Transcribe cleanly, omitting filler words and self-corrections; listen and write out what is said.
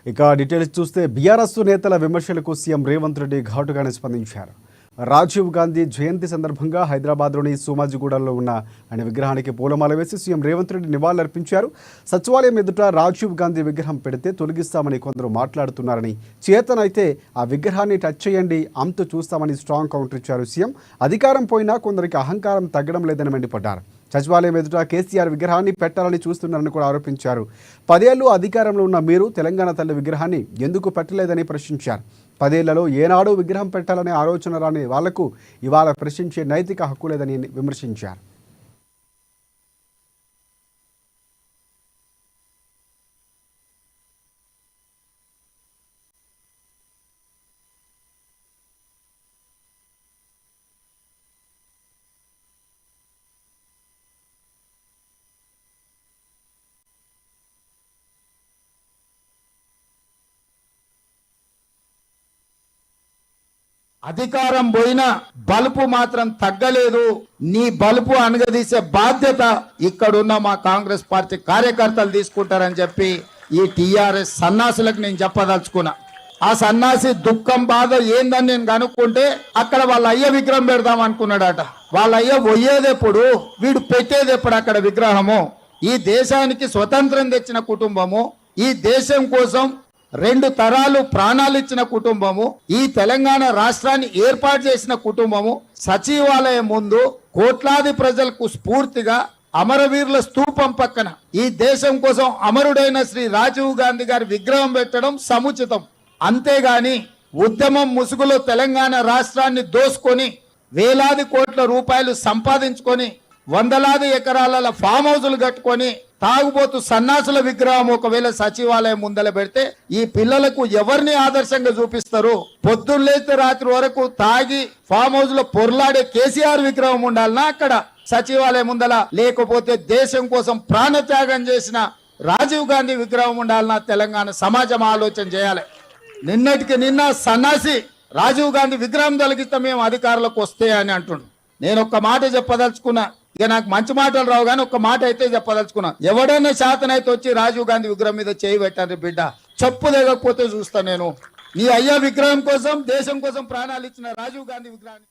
ఇక డీటెయిల్స్ చూస్తే బీఆర్ఎస్ నేతల విమర్శలకు సీఎం రేవంత్ రెడ్డి ఘాటుగానే స్పందించారు. రాజీవ్ గాంధీ జయంతి సందర్భంగా హైదరాబాద్లోని సోమాజిగూడలో ఉన్న ఆయన విగ్రహానికి పూలమాల వేసి సీఎం రేవంత్ రెడ్డి నివాళులర్పించారు. సచివాలయం ఎదుట రాజీవ్ గాంధీ విగ్రహం పెడితే తొలగిస్తామని కొందరు మాట్లాడుతున్నారని, చేతనైతే ఆ విగ్రహాన్ని టచ్ చేయండి, అంతు చూస్తామని స్ట్రాంగ్ కౌంటర్ ఇచ్చారు సీఎం. అధికారం పోయినా కొందరికి అహంకారం తగ్గడం లేదని మండిపడ్డారు. సచివాలయం ఎదుట కేసీఆర్ విగ్రహాన్ని పెట్టాలని చూస్తున్నారని కూడా ఆరోపించారు. 10 ఏళ్లు అధికారంలో ఉన్న మీరు తెలంగాణ తల్లి విగ్రహాన్ని ఎందుకు పెట్టలేదని ప్రశ్నించారు. 10 ఏళ్లలో ఏనాడు విగ్రహం పెట్టాలనే ఆలోచన రాని వాళ్లకు ఇవాళ ప్రశ్నించే నైతిక హక్కు లేదని విమర్శించారు. అధికారం పోయినా బలుపు మాత్రం తగ్గలేదు. నీ బలుపు అనగదీసే బాధ్యత ఇక్కడున్న మా కాంగ్రెస్ పార్టీ కార్యకర్తలు తీసుకుంటారని చెప్పి ఈ టీఆర్ఎస్ సన్నాసులకు నేను చెప్పదలుచుకున్నా. ఆ సన్నాసి దుఃఖం బాధ ఏందని నేను కనుక్కుంటే అక్కడ వాళ్ళ అయ్య విగ్రహం పెడదాం అనుకున్నాడట. వాళ్ళ అయ్య పోయేదెప్పుడు, వీడు పెట్టేదెప్పుడు అక్కడ విగ్రహము? ఈ దేశానికి స్వతంత్రం తెచ్చిన కుటుంబము, ఈ దేశం కోసం 2 తరాలు ప్రాణాలు ఇచ్చిన కుటుంబము, ఈ తెలంగాణ రాష్ట్రాన్ని ఏర్పాటు చేసిన కుటుంబము, సచివాలయం ముందు కోట్లాది ప్రజలకు స్ఫూర్తిగా అమరవీరుల స్తూపం పక్కన ఈ దేశం కోసం అమరుడైన శ్రీ రాజీవ్ గాంధీ గారి విగ్రహం పెట్టడం సముచితం. అంతేగాని ఉద్యమం ముసుగులో తెలంగాణ రాష్ట్రాన్ని దోసుకొని వేలాది కోట్ల రూపాయలు సంపాదించుకొని వందలాది ఎకరాల ఫామ్ హౌజులు కట్టుకొని తాగుబోతు సన్నాసుల విగ్రహం ఒకవేళ సచివాలయం ముందల పెడితే ఈ పిల్లలకు ఎవరిని ఆదర్శంగా చూపిస్తారు? పొద్దున్న లేస్తే రాత్రి వరకు తాగి ఫామ్ హౌస్ లో పొర్లాడే కేసీఆర్ విగ్రహం ఉండాలనా అక్కడ సచివాలయం ముందల? లేకపోతే దేశం కోసం ప్రాణత్యాగం చేసిన రాజీవ్ గాంధీ విగ్రహం ఉండాలనా? తెలంగాణ సమాజం ఆలోచన చేయాలి. నిన్నటికి నిన్న సన్నాసి రాజీవ్ గాంధీ విగ్రహం తొలగిస్తే మేము అధికారులకు వస్తే అని అంటుండు. నేను ఒక్క మాట చెప్పదలుచుకున్నా. ఇక నాకు మంచి మాటలు రావు కానీ ఒక్క మాట అయితే చెప్పదలుచుకున్నా. ఎవడైనా శాతనైతే వచ్చి రాజీవ్ గాంధీ విగ్రహం మీద చేయి పెట్టండి బిడ్డ, చెప్పు దిగకపోతే చూస్తా నేను. నీ అయ్యా విగ్రహం కోసం దేశం కోసం ప్రాణాలు ఇచ్చిన రాజీవ్ గాంధీ విగ్రహాన్ని